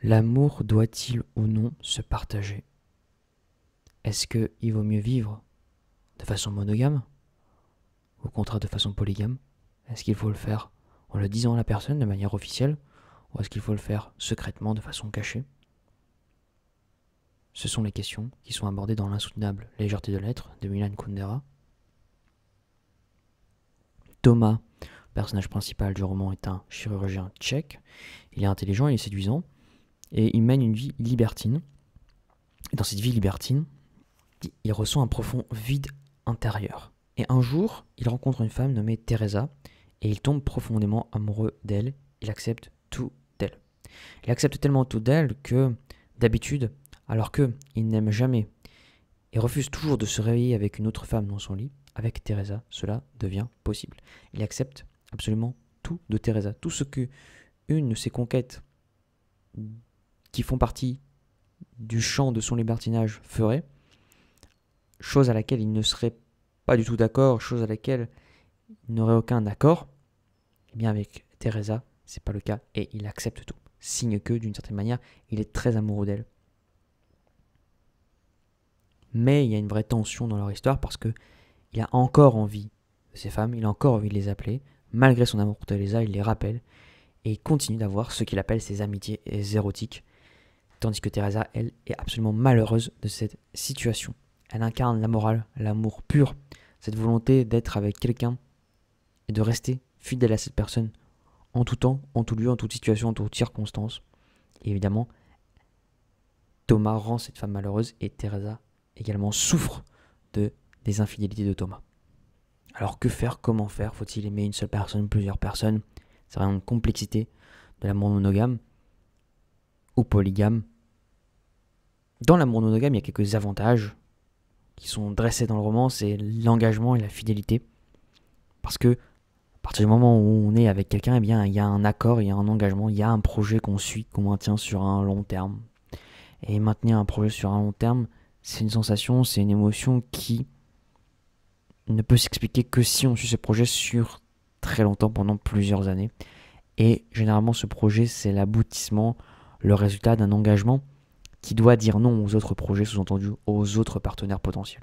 L'amour doit-il ou non se partager? Est-ce qu'il vaut mieux vivre de façon monogame ou au contraire de façon polygame? Est-ce qu'il faut le faire en le disant à la personne de manière officielle ou est-ce qu'il faut le faire secrètement de façon cachée? Ce sont les questions qui sont abordées dans L'insoutenable légèreté de l'être de Milan Kundera. Thomas, personnage principal du roman, est un chirurgien tchèque. Il est intelligent, il est séduisant et il mène une vie libertine. Et dans cette vie libertine, il ressent un profond vide intérieur. Et un jour, il rencontre une femme nommée Teresa et il tombe profondément amoureux d'elle. Il accepte tout d'elle. Il accepte tellement tout d'elle que, d'habitude, alors qu'il n'aime jamais et refuse toujours de se réveiller avec une autre femme dans son lit, avec Teresa, cela devient possible. Il accepte absolument tout de Teresa. Tout ce que une de ses conquêtes qui font partie du champ de son libertinage ferait, chose à laquelle il ne serait pas du tout d'accord, chose à laquelle il n'aurait aucun accord, eh bien avec Teresa, c'est pas le cas et il accepte tout. Signe que, d'une certaine manière, il est très amoureux d'elle. Mais il y a une vraie tension dans leur histoire parce que il a encore envie de ces femmes, il a encore envie de les appeler. Malgré son amour pour Teresa, il les rappelle et il continue d'avoir ce qu'il appelle ses amitiés érotiques. Tandis que Teresa, elle, est absolument malheureuse de cette situation. Elle incarne la morale, l'amour pur, cette volonté d'être avec quelqu'un et de rester fidèle à cette personne en tout temps, en tout lieu, en toute situation, en toute circonstance. Et évidemment, Thomas rend cette femme malheureuse et Teresa également souffre des infidélités de Thomas. Alors que faire, comment faire? Faut-il aimer une seule personne, plusieurs personnes? C'est vraiment une complexité de l'amour monogame ou polygame. Dans l'amour monogame, il y a quelques avantages qui sont dressés dans le roman, c'est l'engagement et la fidélité. Parce que à partir du moment où on est avec quelqu'un, eh bien, il y a un accord, il y a un engagement, il y a un projet qu'on suit, qu'on maintient sur un long terme. Et maintenir un projet sur un long terme, c'est une sensation, c'est une émotion qui ne peut s'expliquer que si on suit ce projet sur très longtemps, pendant plusieurs années. Et généralement, ce projet, c'est l'aboutissement, le résultat d'un engagement qui doit dire non aux autres projets, sous-entendu aux autres partenaires potentiels.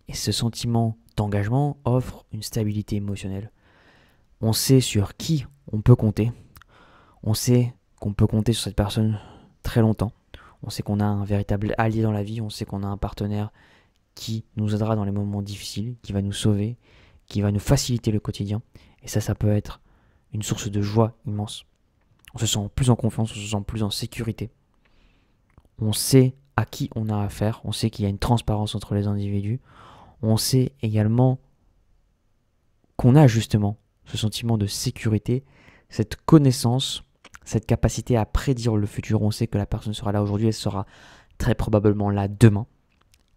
Et ce sentiment d'engagement offre une stabilité émotionnelle. On sait sur qui on peut compter. On sait qu'on peut compter sur cette personne très longtemps. On sait qu'on a un véritable allié dans la vie. On sait qu'on a un partenaire qui nous aidera dans les moments difficiles, qui va nous sauver, qui va nous faciliter le quotidien. Et ça peut être une source de joie immense. On se sent plus en confiance, on se sent plus en sécurité. On sait à qui on a affaire, on sait qu'il y a une transparence entre les individus. On sait également qu'on a justement ce sentiment de sécurité, cette connaissance, cette capacité à prédire le futur. On sait que la personne sera là aujourd'hui, elle sera très probablement là demain.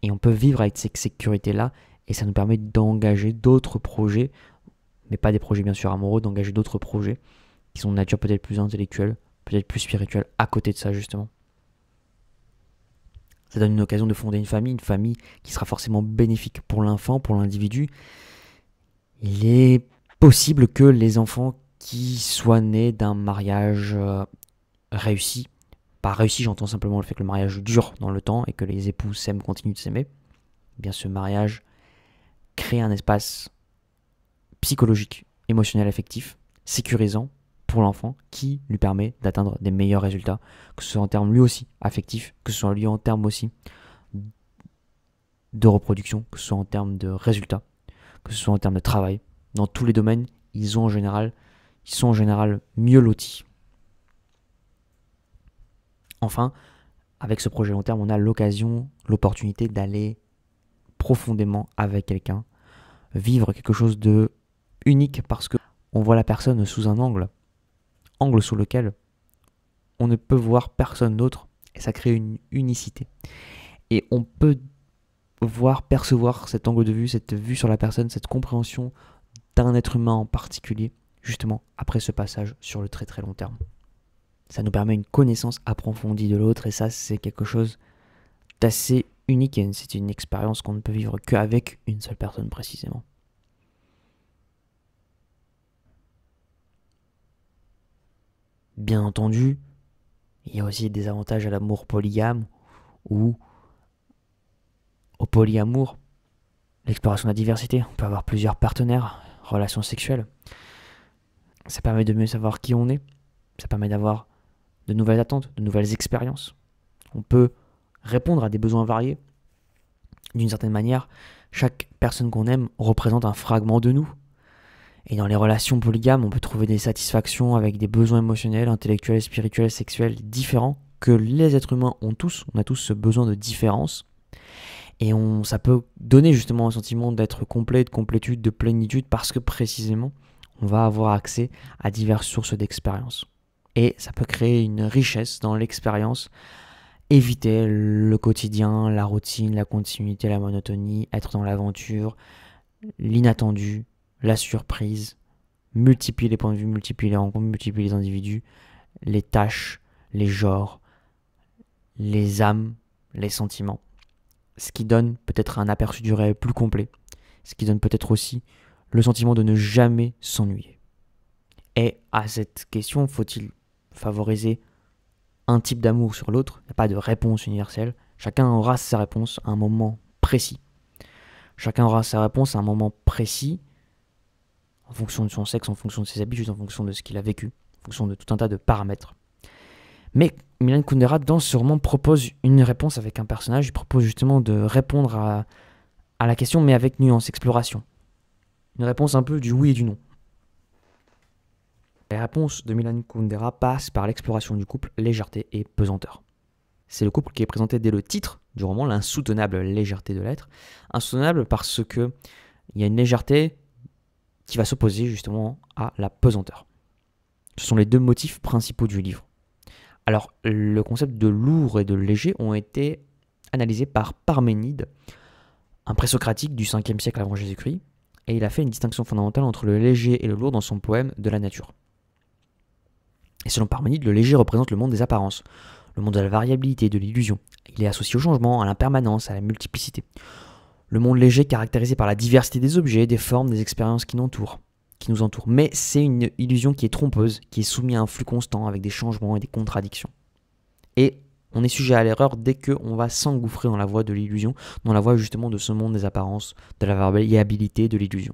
Et on peut vivre avec cette sécurité-là et ça nous permet d'engager d'autres projets, mais pas des projets bien sûr amoureux, d'engager d'autres projets qui sont de nature peut-être plus intellectuelle, peut-être plus spirituelle, à côté de ça justement. Ça donne une occasion de fonder une famille qui sera forcément bénéfique pour l'enfant, pour l'individu. Il est possible que les enfants qui soient nés d'un mariage réussi, pas réussi, j'entends simplement le fait que le mariage dure dans le temps et que les époux s'aiment, continuent de s'aimer, eh bien ce mariage crée un espace psychologique, émotionnel, affectif, sécurisant pour l'enfant qui lui permet d'atteindre des meilleurs résultats, que ce soit en termes lui aussi affectifs, que ce soit lui en termes aussi de reproduction, que ce soit en termes de résultats, que ce soit en termes de travail. Dans tous les domaines, ils sont en général mieux lotis. Enfin, avec ce projet long terme, on a l'opportunité d'aller profondément avec quelqu'un, vivre quelque chose de unique parce que on voit la personne sous un angle sous lequel on ne peut voir personne d'autre et ça crée une unicité. Et on peut percevoir cet angle de vue, cette vue sur la personne, cette compréhension d'un être humain en particulier, justement après ce passage sur le très très long terme. Ça nous permet une connaissance approfondie de l'autre et ça c'est quelque chose d'assez unique et c'est une expérience qu'on ne peut vivre qu'avec une seule personne précisément. Bien entendu, il y a aussi des avantages à l'amour polygame ou au polyamour, l'exploration de la diversité. On peut avoir plusieurs partenaires, relations sexuelles. Ça permet de mieux savoir qui on est. Ça permet d'avoir de nouvelles attentes, de nouvelles expériences. On peut répondre à des besoins variés. D'une certaine manière, chaque personne qu'on aime représente un fragment de nous. Et dans les relations polygames, on peut trouver des satisfactions avec des besoins émotionnels, intellectuels, spirituels, sexuels différents que les êtres humains ont tous. On a tous ce besoin de différence. Et ça peut donner justement un sentiment d'être complet, de complétude, de plénitude, parce que précisément, on va avoir accès à diverses sources d'expérience. Et ça peut créer une richesse dans l'expérience, éviter le quotidien, la routine, la continuité, la monotonie, être dans l'aventure, l'inattendu, la surprise, multiplier les points de vue, multiplier les rencontres, multiplier les individus, les tâches, les genres, les âmes, les sentiments. Ce qui donne peut-être un aperçu du réel plus complet, ce qui donne peut-être aussi le sentiment de ne jamais s'ennuyer. Et à cette question, faut-il favoriser un type d'amour sur l'autre? Il n'y a pas de réponse universelle. Chacun aura sa réponse à un moment précis. Chacun aura sa réponse à un moment précis, en fonction de son sexe, en fonction de ses habitudes, en fonction de ce qu'il a vécu, en fonction de tout un tas de paramètres. Mais Milan Kundera, dans ce roman, propose une réponse avec un personnage. Il propose justement de répondre à la question, mais avec nuance, exploration. Une réponse un peu du oui et du non. La réponse de Milan Kundera passe par l'exploration du couple, légèreté et pesanteur. C'est le couple qui est présenté dès le titre du roman, l'insoutenable légèreté de l'être. Insoutenable parce que il y a une légèreté qui va s'opposer justement à la pesanteur. Ce sont les deux motifs principaux du livre. Alors, le concept de lourd et de léger ont été analysés par Parménide, un présocratique du 5e siècle avant Jésus-Christ, et il a fait une distinction fondamentale entre le léger et le lourd dans son poème de la nature. Et selon Parménide, le léger représente le monde des apparences, le monde de la variabilité, de l'illusion. Il est associé au changement, à l'impermanence, à la multiplicité. Le monde léger caractérisé par la diversité des objets, des formes, des expériences qui nous entourent. Mais c'est une illusion qui est trompeuse, qui est soumise à un flux constant avec des changements et des contradictions. Et on est sujet à l'erreur dès qu'on va s'engouffrer dans la voie de l'illusion, dans la voie justement de ce monde des apparences, de la variabilité, de l'illusion.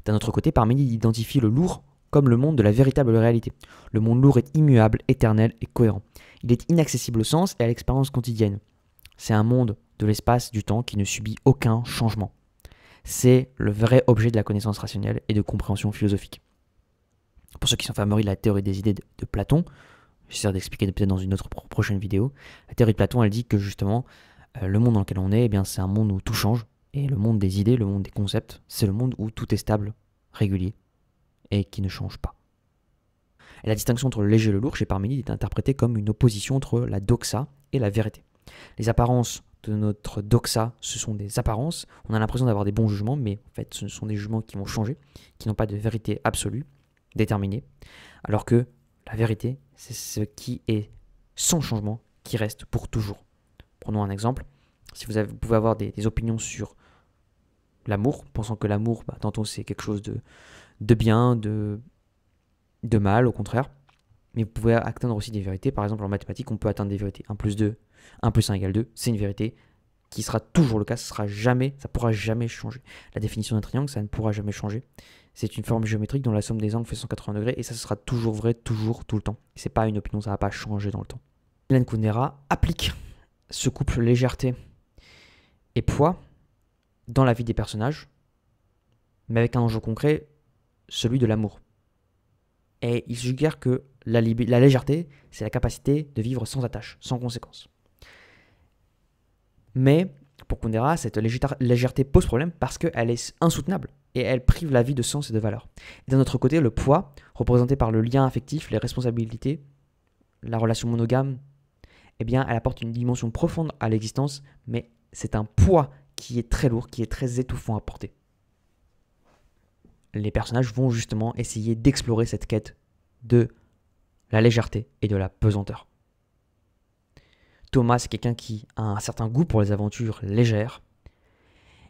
D'un autre côté, Parménide identifie le lourd comme le monde de la véritable réalité. Le monde lourd est immuable, éternel et cohérent. Il est inaccessible au sens et à l'expérience quotidienne. C'est un monde de l'espace, du temps qui ne subit aucun changement. C'est le vrai objet de la connaissance rationnelle et de compréhension philosophique. Pour ceux qui sont familiers de la théorie des idées de Platon, j'essaierai d'expliquer peut-être dans une autre prochaine vidéo, la théorie de Platon, elle dit que justement, le monde dans lequel on est, eh bien, c'est un monde où tout change, et le monde des idées, le monde des concepts, c'est le monde où tout est stable, régulier, et qui ne change pas. Et la distinction entre le léger et le lourd chez Parménide est interprétée comme une opposition entre la doxa et la vérité. Les apparences de notre doxa, ce sont des apparences. On a l'impression d'avoir des bons jugements, mais en fait, ce sont des jugements qui vont changer, qui n'ont pas de vérité absolue, déterminée. Alors que la vérité, c'est ce qui est sans changement, qui reste pour toujours. Prenons un exemple. Si vous pouvez avoir des opinions sur l'amour, pensant que l'amour, tantôt c'est quelque chose de bien, de mal, au contraire. Mais vous pouvez atteindre aussi des vérités. Par exemple, en mathématiques, on peut atteindre des vérités. 1 plus 2, 1 plus 1 égale 2. C'est une vérité qui sera toujours le cas. Ça ne pourra jamais changer. La définition d'un triangle, ça ne pourra jamais changer. C'est une forme géométrique dont la somme des angles fait 180 degrés. Et ça, ce sera toujours vrai, toujours, tout le temps. Ce n'est pas une opinion, ça ne va pas changer dans le temps. Milan Kundera applique ce couple légèreté et poids dans la vie des personnages, mais avec un enjeu concret, celui de l'amour. Et il suggère que la légèreté, c'est la capacité de vivre sans attache, sans conséquence. Mais pour Kundera, cette légèreté pose problème parce qu'elle est insoutenable et elle prive la vie de sens et de valeur. Et d'un autre côté, le poids, représenté par le lien affectif, les responsabilités, la relation monogame, eh bien, elle apporte une dimension profonde à l'existence, mais c'est un poids qui est très lourd, qui est très étouffant à porter. Les personnages vont justement essayer d'explorer cette quête de la légèreté et de la pesanteur. Thomas, c'est quelqu'un qui a un certain goût pour les aventures légères.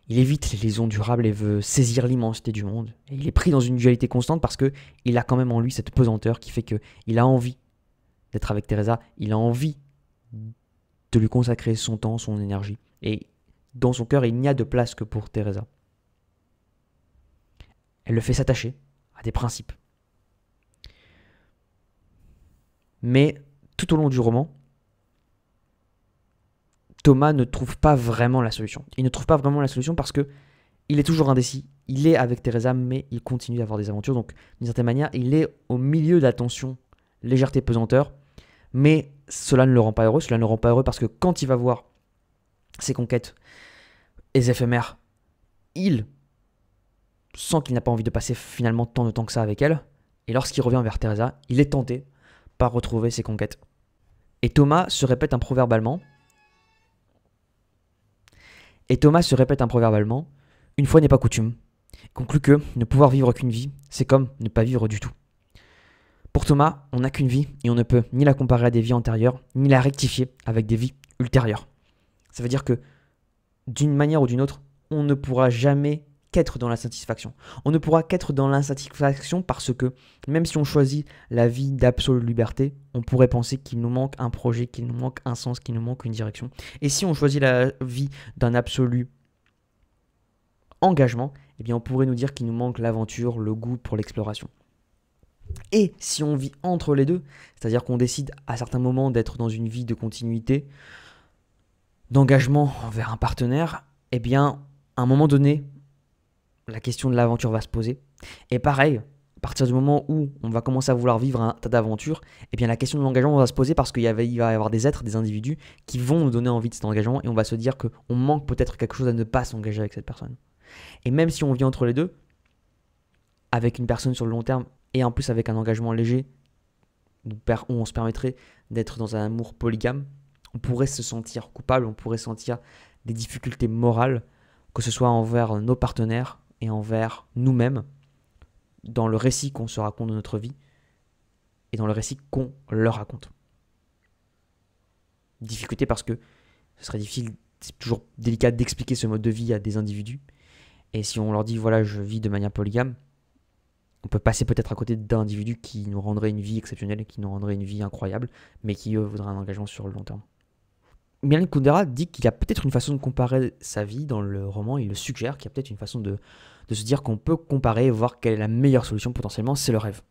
Il évite les liaisons durables et veut saisir l'immensité du monde. Et il est pris dans une dualité constante parce qu'il a quand même en lui cette pesanteur qui fait qu'il a envie d'être avec Teresa, il a envie de lui consacrer son temps, son énergie. Et dans son cœur, il n'y a de place que pour Teresa. Elle le fait s'attacher à des principes. Mais tout au long du roman, Thomas ne trouve pas vraiment la solution. Il ne trouve pas vraiment la solution parce que il est toujours indécis. Il est avec Teresa, mais il continue d'avoir des aventures. Donc, d'une certaine manière, il est au milieu de la tension, légèreté, pesanteur. Mais cela ne le rend pas heureux. Cela ne le rend pas heureux parce que quand il va voir ses conquêtes éphémères, il sent qu'il n'a pas envie de passer finalement tant de temps que ça avec elle. Et lorsqu'il revient vers Teresa, il est tenté par retrouver ses conquêtes. Et Thomas se répète un proverbe allemand. Une fois n'est pas coutume. Il conclut que ne pouvoir vivre qu'une vie, c'est comme ne pas vivre du tout. Pour Thomas, on n'a qu'une vie et on ne peut ni la comparer à des vies antérieures, ni la rectifier avec des vies ultérieures. Ça veut dire que d'une manière ou d'une autre, on ne pourra jamais qu'être dans l'insatisfaction. On ne pourra qu'être dans l'insatisfaction parce que même si on choisit la vie d'absolue liberté, on pourrait penser qu'il nous manque un projet, qu'il nous manque un sens, qu'il nous manque une direction. Et si on choisit la vie d'un absolu engagement, eh bien on pourrait nous dire qu'il nous manque l'aventure, le goût pour l'exploration. Et si on vit entre les deux, c'est-à-dire qu'on décide à certains moments d'être dans une vie de continuité, d'engagement envers un partenaire, eh bien, à un moment donné, la question de l'aventure va se poser. Et pareil, à partir du moment où on va commencer à vouloir vivre un tas d'aventures, eh bien, la question de l'engagement va se poser parce qu'il va y avoir des êtres, des individus qui vont nous donner envie de cet engagement et on va se dire qu'on manque peut-être quelque chose à ne pas s'engager avec cette personne. Et même si on vit entre les deux, avec une personne sur le long terme et en plus avec un engagement léger, où on se permettrait d'être dans un amour polygame, on pourrait se sentir coupable, on pourrait sentir des difficultés morales, que ce soit envers nos partenaires et envers nous-mêmes, dans le récit qu'on se raconte de notre vie et dans le récit qu'on leur raconte. Difficulté parce que ce serait difficile, c'est toujours délicat d'expliquer ce mode de vie à des individus. Et si on leur dit, voilà, je vis de manière polygame, on peut passer peut-être à côté d'individus qui nous rendraient une vie exceptionnelle, qui nous rendraient une vie incroyable, mais qui, eux, voudraient un engagement sur le long terme. Milan Kundera dit qu'il y a peut-être une façon de comparer sa vie dans le roman. Il le suggère qu'il y a peut-être une façon de se dire qu'on peut comparer et voir quelle est la meilleure solution potentiellement, c'est le rêve.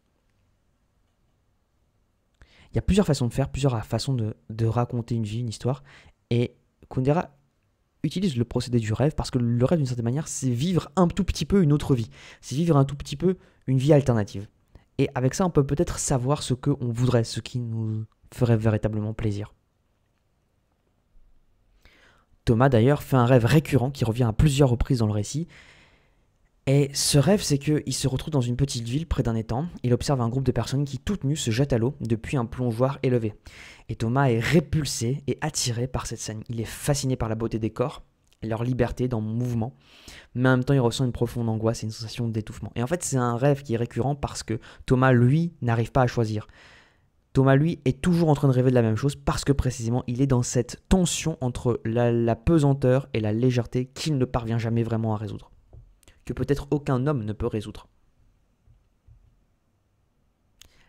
Il y a plusieurs façons de faire, plusieurs façons de raconter une vie, une histoire. Et Kundera utilise le procédé du rêve parce que le rêve, d'une certaine manière, c'est vivre un tout petit peu une autre vie. C'est vivre un tout petit peu une vie alternative. Et avec ça, on peut peut-être savoir ce qu'on voudrait, ce qui nous ferait véritablement plaisir. Thomas, d'ailleurs, fait un rêve récurrent qui revient à plusieurs reprises dans le récit. Et ce rêve, c'est qu'il se retrouve dans une petite ville près d'un étang. Il observe un groupe de personnes qui, toutes nues, se jettent à l'eau depuis un plongeoir élevé. Et Thomas est répulsé et attiré par cette scène. Il est fasciné par la beauté des corps et leur liberté dans le mouvement. Mais en même temps, il ressent une profonde angoisse et une sensation d'étouffement. Et en fait, c'est un rêve qui est récurrent parce que Thomas, lui, n'arrive pas à choisir. Thomas, lui, est toujours en train de rêver de la même chose parce que précisément, il est dans cette tension entre la pesanteur et la légèreté qu'il ne parvient jamais vraiment à résoudre. Que peut-être aucun homme ne peut résoudre.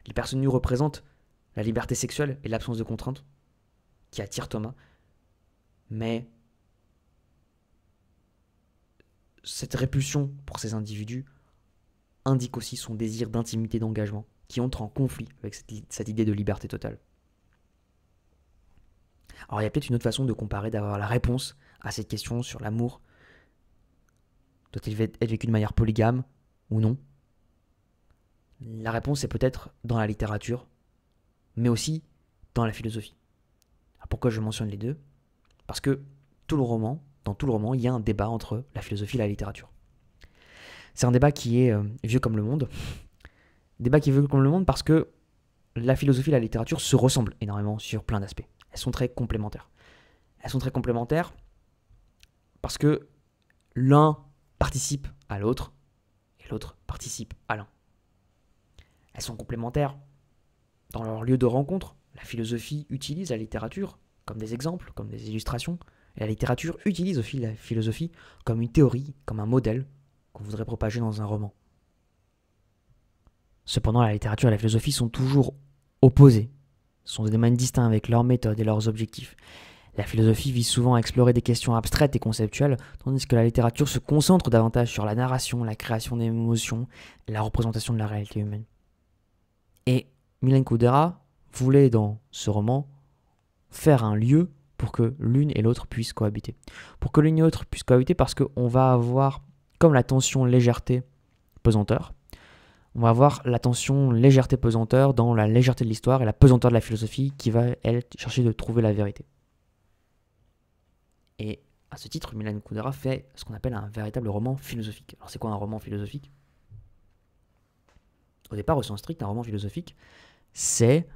Les personnes nues représentent la liberté sexuelle et l'absence de contrainte qui attire Thomas. Mais cette répulsion pour ces individus indique aussi son désir d'intimité, d'engagement, qui entre en conflit avec cette idée de liberté totale. Alors il y a peut-être une autre façon de comparer, d'avoir la réponse à cette question sur l'amour. Doit-il être vécu de manière polygame ou non? La réponse est peut-être dans la littérature, mais aussi dans la philosophie. Alors pourquoi je mentionne les deux? Parce que dans tout le roman, il y a un débat entre la philosophie et la littérature. C'est un débat qui est vieux comme le monde. Débat qui est vieux comme le monde parce que la philosophie et la littérature se ressemblent énormément sur plein d'aspects. Elles sont très complémentaires. Elles sont très complémentaires parce que l'un participe à l'autre et l'autre participe à l'un. Elles sont complémentaires dans leur lieu de rencontre. La philosophie utilise la littérature comme des exemples, comme des illustrations. Et la littérature utilise aussi la philosophie comme une théorie, comme un modèle qu'on voudrait propager dans un roman. Cependant, la littérature et la philosophie sont toujours opposées, sont des domaines distincts avec leurs méthodes et leurs objectifs. La philosophie vise souvent à explorer des questions abstraites et conceptuelles, tandis que la littérature se concentre davantage sur la narration, la création d'émotions, et la représentation de la réalité humaine. Et Milan Kundera voulait dans ce roman faire un lieu pour que l'une et l'autre puissent cohabiter. Pour que l'une et l'autre puissent cohabiter parce qu'on va avoir comme la tension légèreté pesanteur. On va avoir la tension légèreté pesanteur dans la légèreté de l'histoire et la pesanteur de la philosophie qui va, elle, chercher de trouver la vérité. Et à ce titre, Milan Kundera fait ce qu'on appelle un véritable roman philosophique. Alors c'est quoi un roman philosophique ? Au départ, au sens strict, un roman philosophique, c'est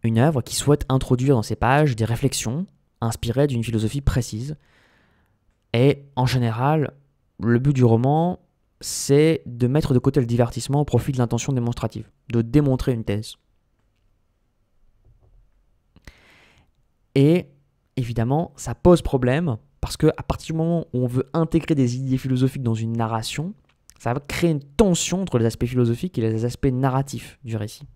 une œuvre qui souhaite introduire dans ses pages des réflexions inspirées d'une philosophie précise. Et en général, le but du roman, c'est de mettre de côté le divertissement au profit de l'intention démonstrative, de démontrer une thèse. Et évidemment, ça pose problème parce qu'à partir du moment où on veut intégrer des idées philosophiques dans une narration, ça va créer une tension entre les aspects philosophiques et les aspects narratifs du récit.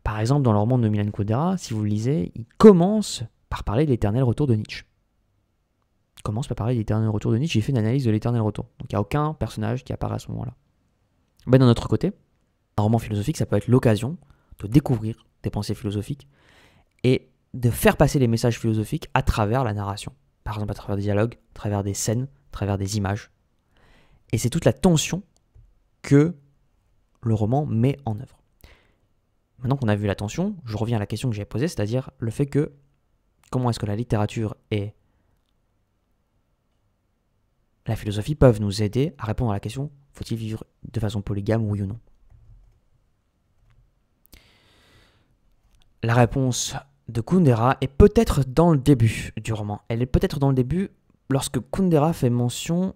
Par exemple, dans le roman de Milan Kundera, si vous le lisez, il commence par parler de l'éternel retour de Nietzsche. Il commence par parler de l'éternel retour de Nietzsche, j'ai fait une analyse de l'éternel retour. Donc il n'y a aucun personnage qui apparaît à ce moment-là. Mais d'un autre côté, un roman philosophique, ça peut être l'occasion de découvrir des pensées philosophiques et de faire passer les messages philosophiques à travers la narration. Par exemple, à travers des dialogues, à travers des scènes, à travers des images. Et c'est toute la tension que le roman met en œuvre. Maintenant qu'on a vu la tension, je reviens à la question que j'ai posée, c'est-à-dire le fait que comment est-ce que la littérature et la philosophie peuvent nous aider à répondre à la question faut-il vivre de façon polygame, oui ou non ? La réponse de Kundera est peut-être dans le début du roman. Elle est peut-être dans le début lorsque Kundera fait mention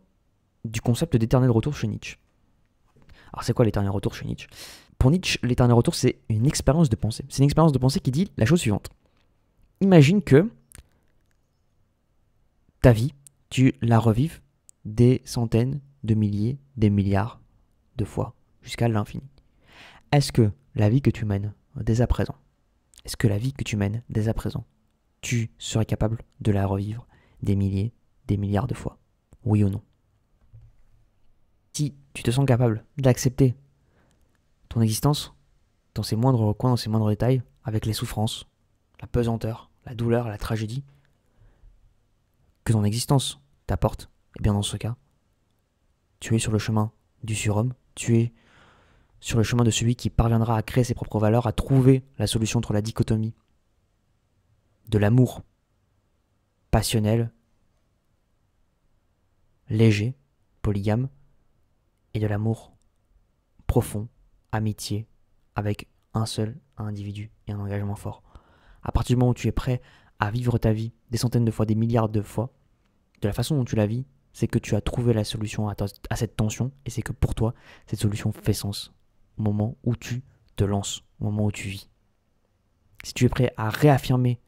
du concept d'éternel retour chez Nietzsche. Alors c'est quoi l'éternel retour chez Nietzsche ? Pour Nietzsche, l'éternel retour, c'est une expérience de pensée. C'est une expérience de pensée qui dit la chose suivante. Imagine que ta vie, tu la revives des centaines de milliers, des milliards de fois, jusqu'à l'infini. Est-ce que la vie que tu mènes dès à présent, tu serais capable de la revivre des milliers, des milliards de fois ? Oui ou non ? Si tu te sens capable d'accepter ton existence dans ses moindres recoins, dans ses moindres détails, avec les souffrances, la pesanteur, la douleur, la tragédie que ton existence t'apporte, et bien dans ce cas, tu es sur le chemin du surhomme, tu es sur le chemin de celui qui parviendra à créer ses propres valeurs, à trouver la solution entre la dichotomie de l'amour passionnel, léger, polygame, et de l'amour profond, amitié, avec un seul individu et un engagement fort. À partir du moment où tu es prêt à vivre ta vie des centaines de fois, des milliards de fois, de la façon dont tu la vis, c'est que tu as trouvé la solution à cette tension, et c'est que pour toi, cette solution fait sens au moment où tu te lances, au moment où tu vis. Si tu es prêt à réaffirmer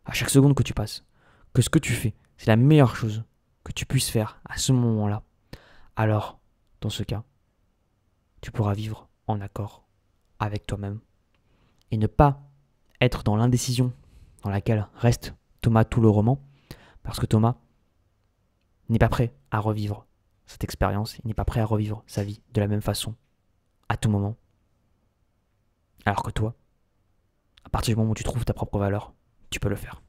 à chaque seconde que tu passes, que ce que tu fais, c'est la meilleure chose que tu puisses faire à ce moment-là, alors, dans ce cas, tu pourras vivre en accord avec toi-même et ne pas être dans l'indécision dans laquelle reste Thomas tout le roman, parce que Thomas n'est pas prêt à revivre cette expérience, il n'est pas prêt à revivre sa vie de la même façon, à tout moment. Alors que toi, à partir du moment où tu trouves ta propre valeur, tu peux le faire.